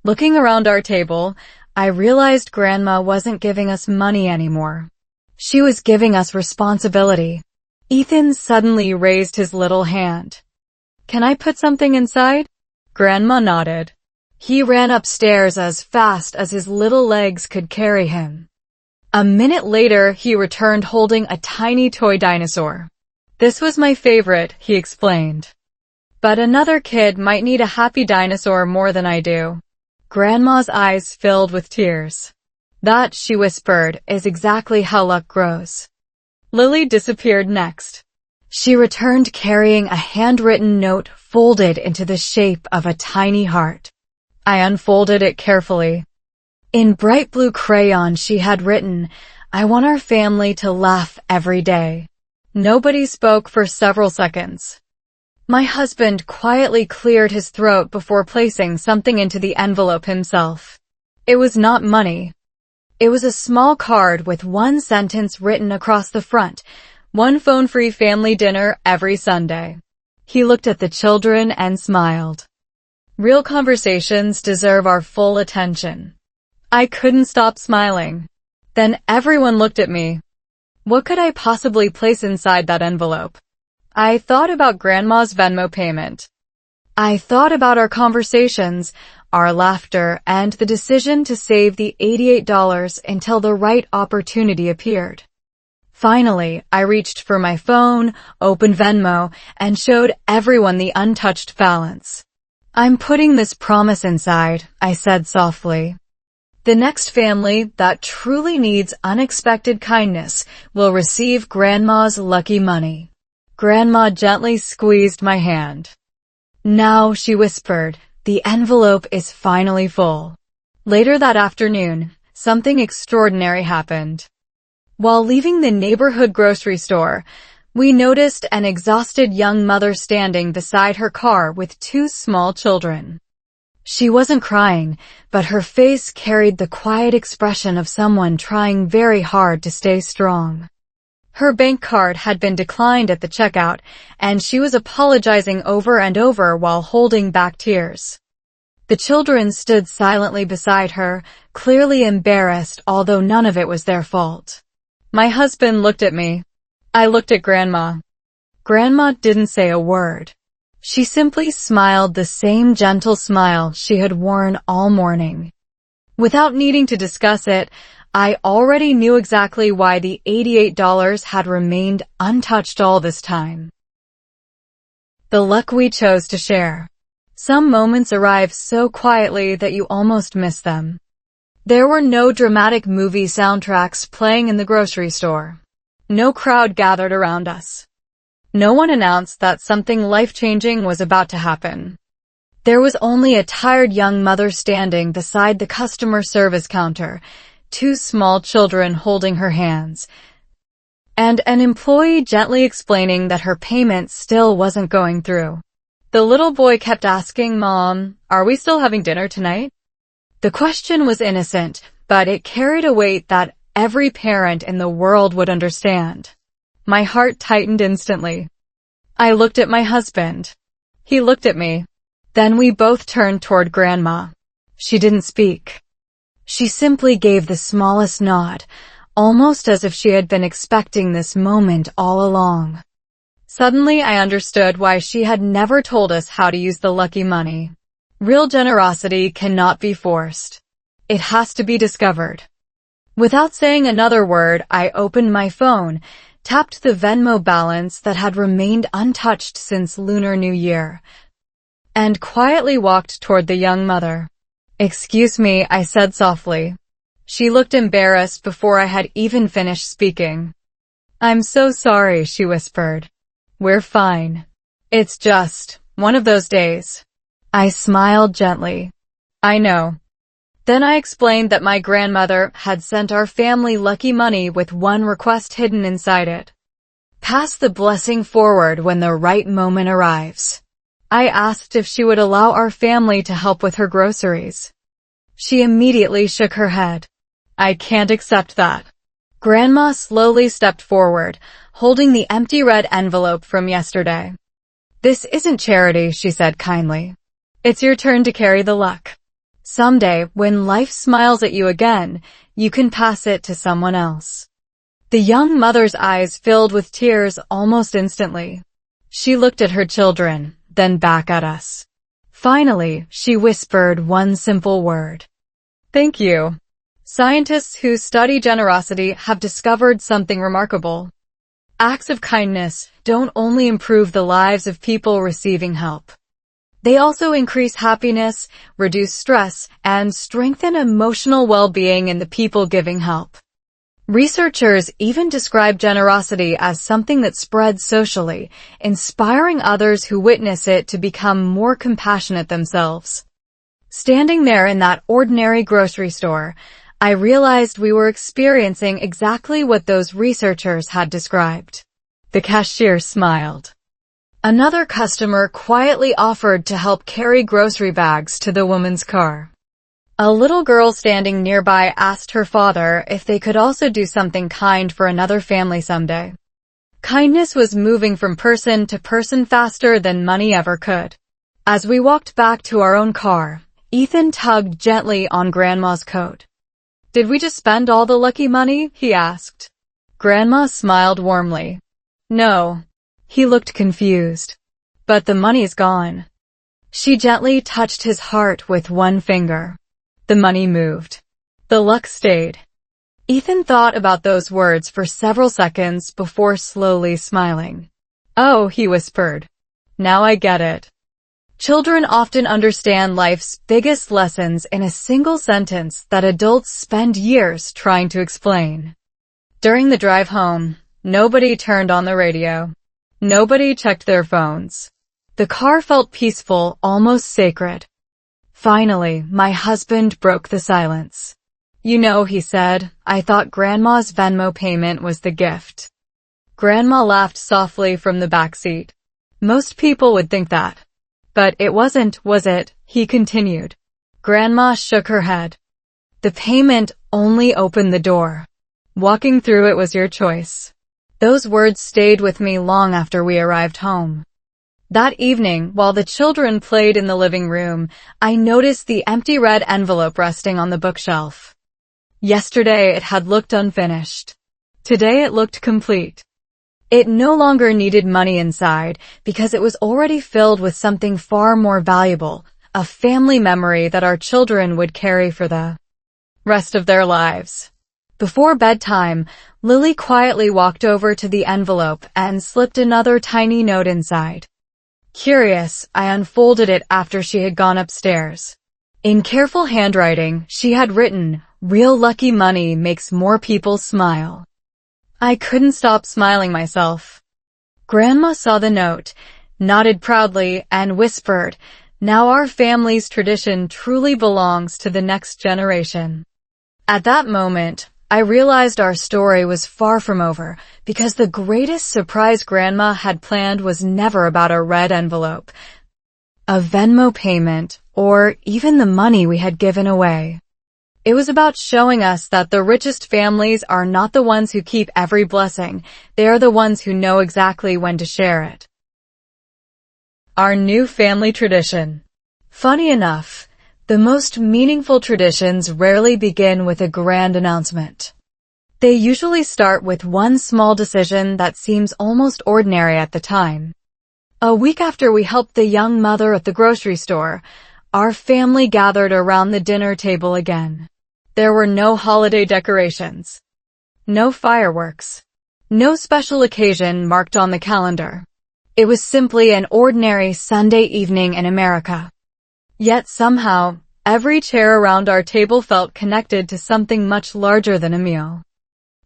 Looking around our table, I realized Grandma wasn't giving us money anymore. She was giving us responsibility. Ethan suddenly raised his little hand. "Can I put something inside?" Grandma nodded. He ran upstairs as fast as his little legs could carry him. A minute later, he returned holding a tiny toy dinosaur. "This was my favorite," he explained. "But another kid might need a happy dinosaur more than I do." Grandma's eyes filled with tears. "That," she whispered, "is exactly how luck grows." Lily disappeared next. She returned carrying a handwritten note folded into the shape of a tiny heart. I unfolded it carefully. In bright blue crayon she had written, "I want our family to laugh every day." Nobody spoke for several seconds. My husband quietly cleared his throat before placing something into the envelope himself. It was not money. It was a small card with one sentence written across the front, "One phone-free family dinner every Sunday." He looked at the children and smiled. Real conversations deserve our full attention. I couldn't stop smiling. Then everyone looked at me. What could I possibly place inside that envelope? I thought about Grandma's Venmo payment. I thought about our conversations, our laughter, and the decision to save the $88 until the right opportunity appeared. Finally, I reached for my phone, opened Venmo, and showed everyone the untouched balance. I'm putting this promise inside, I said softly. The next family that truly needs unexpected kindness will receive Grandma's lucky money. Grandma gently squeezed my hand. Now, she whispered, the envelope is finally full. Later that afternoon, something extraordinary happened. While leaving the neighborhood grocery store, we noticed an exhausted young mother standing beside her car with two small children. She wasn't crying, but her face carried the quiet expression of someone trying very hard to stay strong. Her bank card had been declined at the checkout, and she was apologizing over and over while holding back tears. The children stood silently beside her, clearly embarrassed, although none of it was their fault. My husband looked at me. I looked at Grandma. Grandma didn't say a word. She simply smiled the same gentle smile she had worn all morning. Without needing to discuss it, I already knew exactly why the $88 had remained untouched all this time. The luck we chose to share. Some moments arrive so quietly that you almost miss them. There were no dramatic movie soundtracks playing in the grocery store. No crowd gathered around us. No one announced that something life-changing was about to happen. There was only a tired young mother standing beside the customer service counter, two small children holding her hands, and an employee gently explaining that her payment still wasn't going through. The little boy kept asking, "Mom, are we still having dinner tonight?" The question was innocent, but it carried a weight that every parent in the world would understand. My heart tightened instantly. I looked at my husband. He looked at me. Then we both turned toward Grandma. She didn't speak. She simply gave the smallest nod, almost as if she had been expecting this moment all along. Suddenly I understood why she had never told us how to use the lucky money. Real generosity cannot be forced. It has to be discovered. Without saying another word, I opened my phone, tapped the Venmo balance that had remained untouched since Lunar New Year, and quietly walked toward the young mother. "Excuse me," I said softly. She looked embarrassed before I had even finished speaking. "I'm so sorry," she whispered. "We're fine. It's just one of those days." I smiled gently. "I know." Then I explained that my grandmother had sent our family lucky money with one request hidden inside it. "Pass the blessing forward when the right moment arrives." I asked if she would allow our family to help with her groceries. She immediately shook her head. "I can't accept that." Grandma slowly stepped forward, holding the empty red envelope from yesterday. "This isn't charity," she said kindly. "It's your turn to carry the luck. Someday, when life smiles at you again, you can pass it to someone else." The young mother's eyes filled with tears almost instantly. She looked at her children, then back at us. Finally, she whispered one simple word. "Thank you." Scientists who study generosity have discovered something remarkable. Acts of kindness don't only improve the lives of people receiving help. They also increase happiness, reduce stress, and strengthen emotional well-being in the people giving help. Researchers even describe generosity as something that spreads socially, inspiring others who witness it to become more compassionate themselves. Standing there in that ordinary grocery store, I realized we were experiencing exactly what those researchers had described. The cashier smiled. Another customer quietly offered to help carry grocery bags to the woman's car. A little girl standing nearby asked her father if they could also do something kind for another family someday. Kindness was moving from person to person faster than money ever could. As we walked back to our own car, Ethan tugged gently on Grandma's coat. "Did we just spend all the lucky money?" he asked. Grandma smiled warmly. "No." He looked confused. "But the money's gone." She gently touched his heart with one finger. The money moved. The luck stayed. Ethan thought about those words for several seconds before slowly smiling. "Oh," he whispered. "Now I get it." Children often understand life's biggest lessons in a single sentence that adults spend years trying to explain. During the drive home, nobody turned on the radio. Nobody checked their phones. The car felt peaceful, almost sacred. Finally, my husband broke the silence. "You know," he said, "I thought Grandma's Venmo payment was the gift." Grandma laughed softly from the back seat. "Most people would think that. But it wasn't, was it?" he continued. Grandma shook her head. "The payment only opened the door. Walking through it was your choice." Those words stayed with me long after we arrived home. That evening, while the children played in the living room, I noticed the empty red envelope resting on the bookshelf. Yesterday it had looked unfinished. Today it looked complete. It no longer needed money inside because it was already filled with something far more valuable, a family memory that our children would carry for the rest of their lives. Before bedtime, Lily quietly walked over to the envelope and slipped another tiny note inside. Curious, I unfolded it after she had gone upstairs. In careful handwriting, she had written, "Real lucky money makes more people smile." I couldn't stop smiling myself. Grandma saw the note, nodded proudly, and whispered, "Now our family's tradition truly belongs to the next generation." At that moment, I realized our story was far from over, because the greatest surprise Grandma had planned was never about a red envelope, a Venmo payment, or even the money we had given away. It was about showing us that the richest families are not the ones who keep every blessing, they are the ones who know exactly when to share it. Our new family tradition. Funny enough, the most meaningful traditions rarely begin with a grand announcement. They usually start with one small decision that seems almost ordinary at the time. A week after we helped the young mother at the grocery store, our family gathered around the dinner table again. There were no holiday decorations, no fireworks, no special occasion marked on the calendar. It was simply an ordinary Sunday evening in America. Yet somehow, every chair around our table felt connected to something much larger than a meal.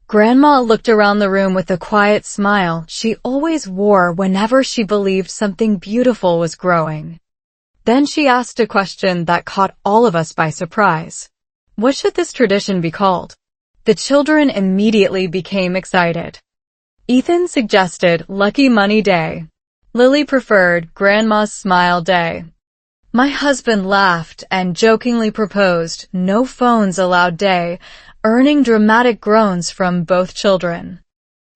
Grandma looked around the room with the quiet smile she always wore whenever she believed something beautiful was growing. Then she asked a question that caught all of us by surprise. What should this tradition be called? The children immediately became excited. Ethan suggested Lucky Money Day. Lily preferred Grandma's Smile Day. My husband laughed and jokingly proposed No Phones Allowed Day, earning dramatic groans from both children.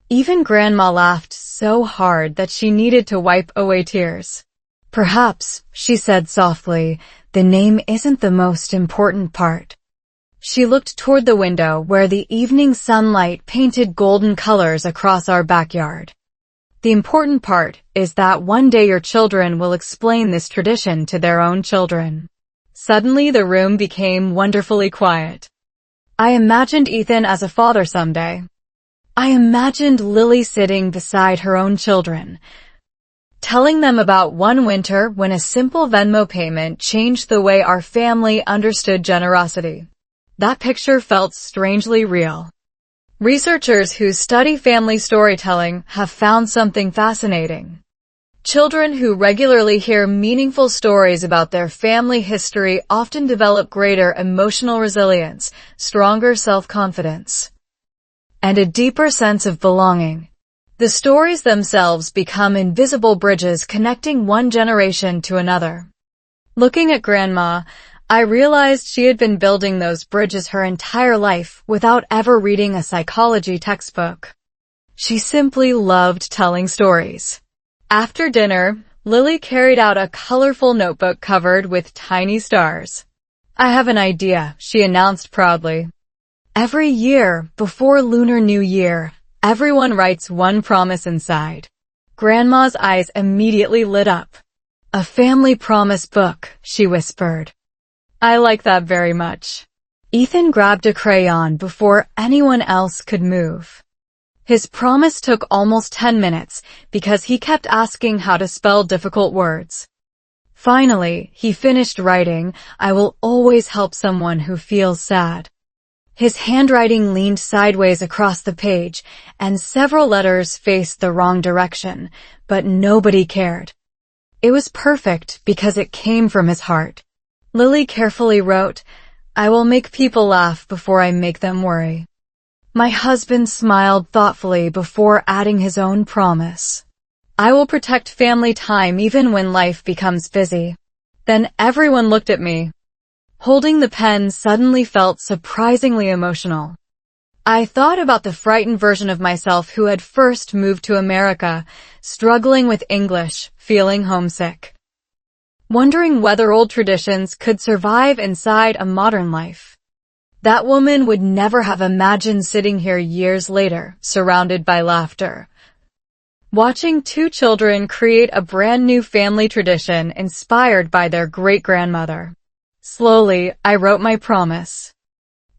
Even Grandma laughed so hard that she needed to wipe away tears. "Perhaps," she said softly, "the name isn't the most important part." She looked toward the window where the evening sunlight painted golden colors across our backyard. "The important part is that one day your children will explain this tradition to their own children." Suddenly the room became wonderfully quiet. I imagined Ethan as a father someday. I imagined Lily sitting beside her own children, telling them about one winter when a simple Venmo payment changed the way our family understood generosity. That picture felt strangely real. Researchers who study family storytelling have found something fascinating. Children who regularly hear meaningful stories about their family history often develop greater emotional resilience, stronger self-confidence, and a deeper sense of belonging. The stories themselves become invisible bridges connecting one generation to another. Looking at Grandma, I realized she had been building those bridges her entire life without ever reading a psychology textbook. She simply loved telling stories. After dinner, Lily carried out a colorful notebook covered with tiny stars. "I have an idea," she announced proudly. "Every year, before Lunar New Year, everyone writes one promise inside." Grandma's eyes immediately lit up. "A family promise book," she whispered. "I like that very much." Ethan grabbed a crayon before anyone else could move. His promise took almost 10 minutes because he kept asking how to spell difficult words. Finally, he finished writing, "I will always help someone who feels sad." His handwriting leaned sideways across the page, and several letters faced the wrong direction, but nobody cared. It was perfect because it came from his heart. Lily carefully wrote, "I will make people laugh before I make them worry." My husband smiled thoughtfully before adding his own promise. "I will protect family time even when life becomes busy." Then everyone looked at me. Holding the pen suddenly felt surprisingly emotional. I thought about the frightened version of myself who had first moved to America, struggling with English, feeling homesick, wondering whether old traditions could survive inside a modern life. That woman would never have imagined sitting here years later, surrounded by laughter, watching two children create a brand new family tradition inspired by their great-grandmother. Slowly, I wrote my promise.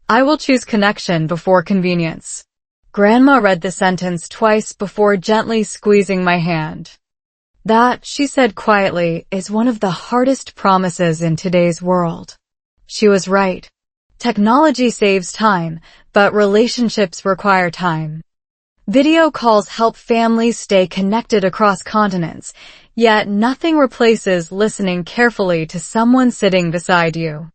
"I will choose connection before convenience." Grandma read the sentence twice before gently squeezing my hand. "That," she said quietly, "is one of the hardest promises in today's world." She was right. Technology saves time, but relationships require time. Video calls help families stay connected across continents, yet nothing replaces listening carefully to someone sitting beside you.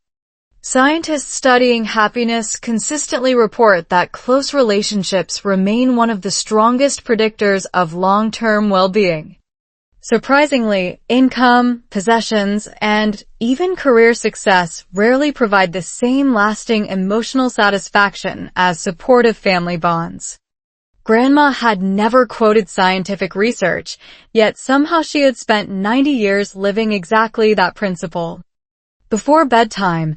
Scientists studying happiness consistently report that close relationships remain one of the strongest predictors of long-term well-being. Surprisingly, income, possessions, and even career success rarely provide the same lasting emotional satisfaction as supportive family bonds. Grandma had never quoted scientific research, yet somehow she had spent 90 years living exactly that principle. Before bedtime,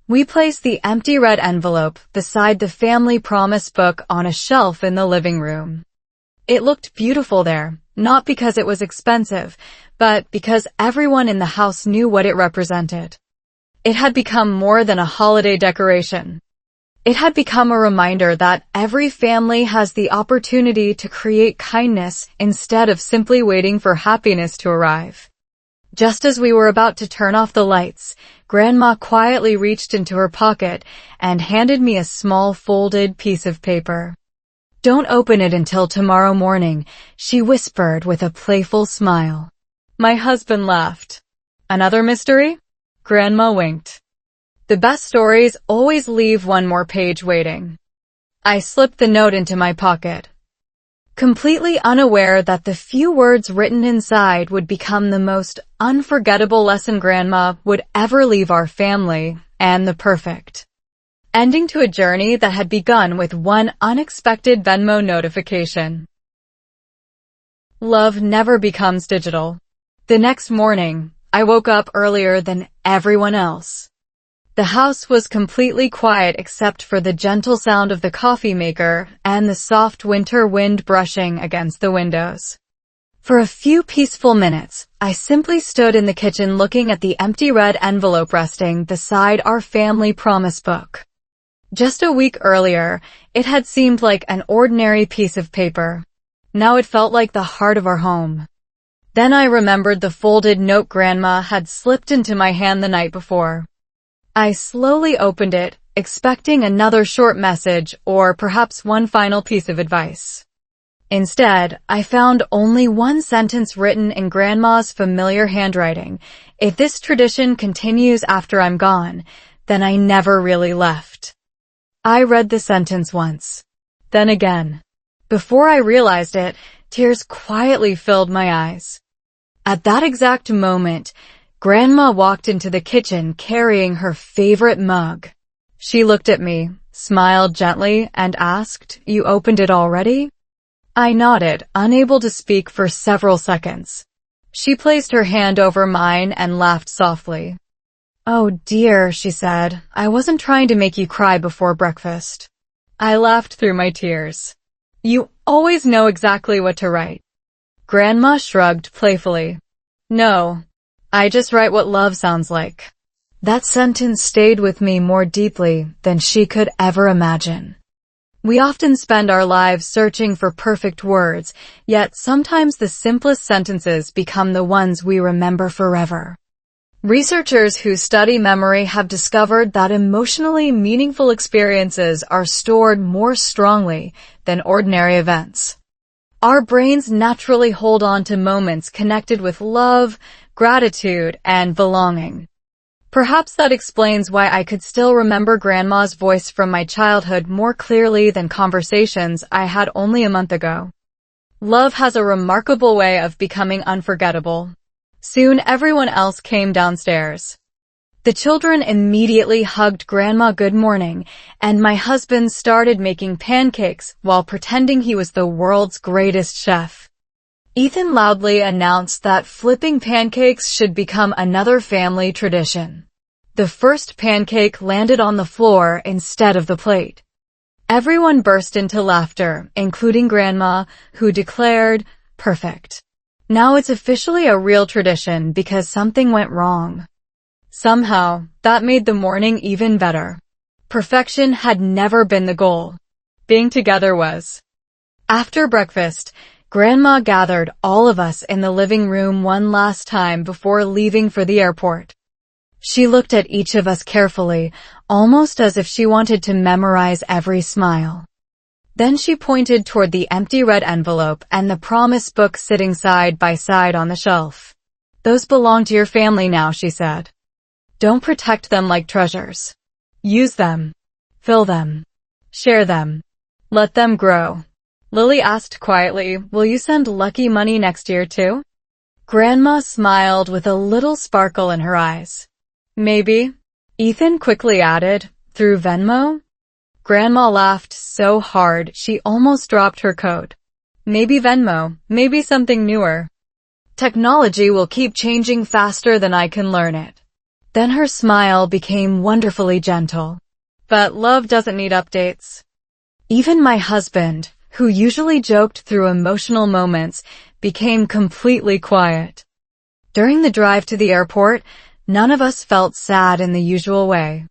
we placed the empty red envelope beside the family promise book on a shelf in the living room. It looked beautiful there, not because it was expensive, but because everyone in the house knew what it represented. It had become more than a holiday decoration. It had become a reminder that every family has the opportunity to create kindness instead of simply waiting for happiness to arrive. Just as we were about to turn off the lights, Grandma quietly reached into her pocket and handed me a small folded piece of paper. "Don't open it until tomorrow morning," she whispered with a playful smile. My husband laughed. "Another mystery?" Grandma winked. "The best stories always leave one more page waiting." I slipped the note into my pocket, completely unaware that the few words written inside would become the most unforgettable lesson Grandma would ever leave our family, and the perfect ending to a journey that had begun with one unexpected Venmo notification. Love never becomes digital. The next morning, I woke up earlier than everyone else. The house was completely quiet except for the gentle sound of the coffee maker and the soft winter wind brushing against the windows. For a few peaceful minutes, I simply stood in the kitchen looking at the empty red envelope resting beside our family promise book. Just a week earlier, it had seemed like an ordinary piece of paper. Now it felt like the heart of our home. Then I remembered the folded note Grandma had slipped into my hand the night before. I slowly opened it, expecting another short message or perhaps one final piece of advice. Instead, I found only one sentence written in Grandma's familiar handwriting. "If this tradition continues after I'm gone, then I never really left." I read the sentence once, then again. Before I realized it, tears quietly filled my eyes. At that exact moment, Grandma walked into the kitchen carrying her favorite mug. She looked at me, smiled gently, and asked, "You opened it already?" I nodded, unable to speak for several seconds. She placed her hand over mine and laughed softly. "Oh dear," she said, "I wasn't trying to make you cry before breakfast." I laughed through my tears. "You always know exactly what to write." Grandma shrugged playfully. "No, I just write what love sounds like." That sentence stayed with me more deeply than she could ever imagine. We often spend our lives searching for perfect words, yet sometimes the simplest sentences become the ones we remember forever. Researchers who study memory have discovered that emotionally meaningful experiences are stored more strongly than ordinary events. Our brains naturally hold on to moments connected with love, gratitude, and belonging. Perhaps that explains why I could still remember Grandma's voice from my childhood more clearly than conversations I had only a month ago. Love has a remarkable way of becoming unforgettable. Soon everyone else came downstairs. The children immediately hugged Grandma good morning, and my husband started making pancakes while pretending he was the world's greatest chef. Ethan loudly announced that flipping pancakes should become another family tradition. The first pancake landed on the floor instead of the plate. Everyone burst into laughter, including Grandma, who declared, "Perfect. Now it's officially a real tradition because something went wrong." Somehow, that made the morning even better. Perfection had never been the goal. Being together was. After breakfast, Grandma gathered all of us in the living room one last time before leaving for the airport. She looked at each of us carefully, almost as if she wanted to memorize every smile. Then she pointed toward the empty red envelope and the promise book sitting side by side on the shelf. "Those belong to your family now," she said. "Don't protect them like treasures. Use them. Fill them. Share them. Let them grow." Lily asked quietly, "Will you send lucky money next year too?" Grandma smiled with a little sparkle in her eyes. "Maybe," Ethan quickly added, "through Venmo?" Grandma laughed so hard she almost dropped her coat. "Maybe Venmo, maybe something newer. Technology will keep changing faster than I can learn it." Then her smile became wonderfully gentle. "But love doesn't need updates." Even my husband, who usually joked through emotional moments, became completely quiet. During the drive to the airport, none of us felt sad in the usual way.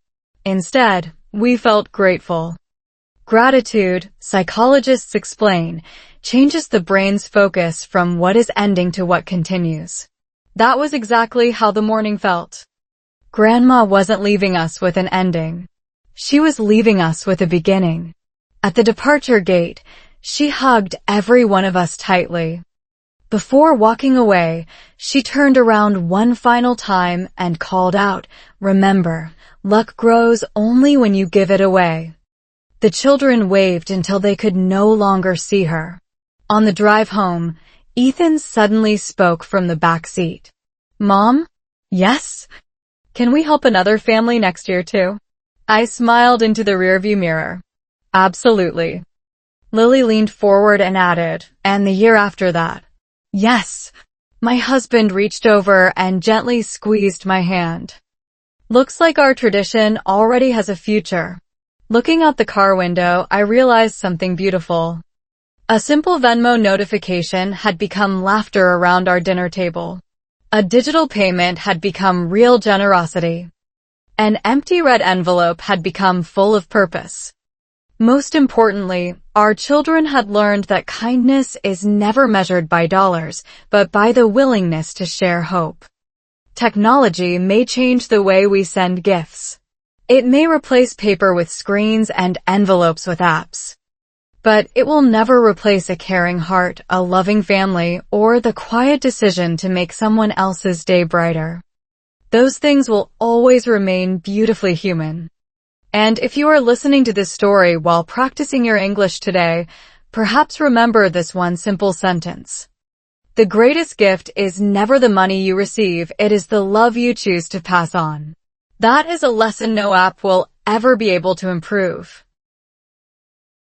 Instead, we felt grateful. Gratitude, psychologists explain, changes the brain's focus from what is ending to what continues. That was exactly how the morning felt. Grandma wasn't leaving us with an ending. She was leaving us with a beginning. At the departure gate, she hugged every one of us tightly. Before walking away, she turned around one final time and called out, "Remember, luck grows only when you give it away." The children waved until they could no longer see her. On the drive home, Ethan suddenly spoke from the back seat. "Mom?" "Yes?" "Can we help another family next year too?" I smiled into the rearview mirror. "Absolutely." Lily leaned forward and added, "And the year after that." "Yes." My husband reached over and gently squeezed my hand. "Looks like our tradition already has a future." Looking out the car window, I realized something beautiful. A simple Venmo notification had become laughter around our dinner table. A digital payment had become real generosity. An empty red envelope had become full of purpose. Most importantly, our children had learned that kindness is never measured by dollars, but by the willingness to share hope. Technology may change the way we send gifts. It may replace paper with screens and envelopes with apps. But it will never replace a caring heart, a loving family, or the quiet decision to make someone else's day brighter. Those things will always remain beautifully human. And if you are listening to this story while practicing your English today, perhaps remember this one simple sentence. The greatest gift is never the money you receive, it is the love you choose to pass on. That is a lesson no app will ever be able to improve.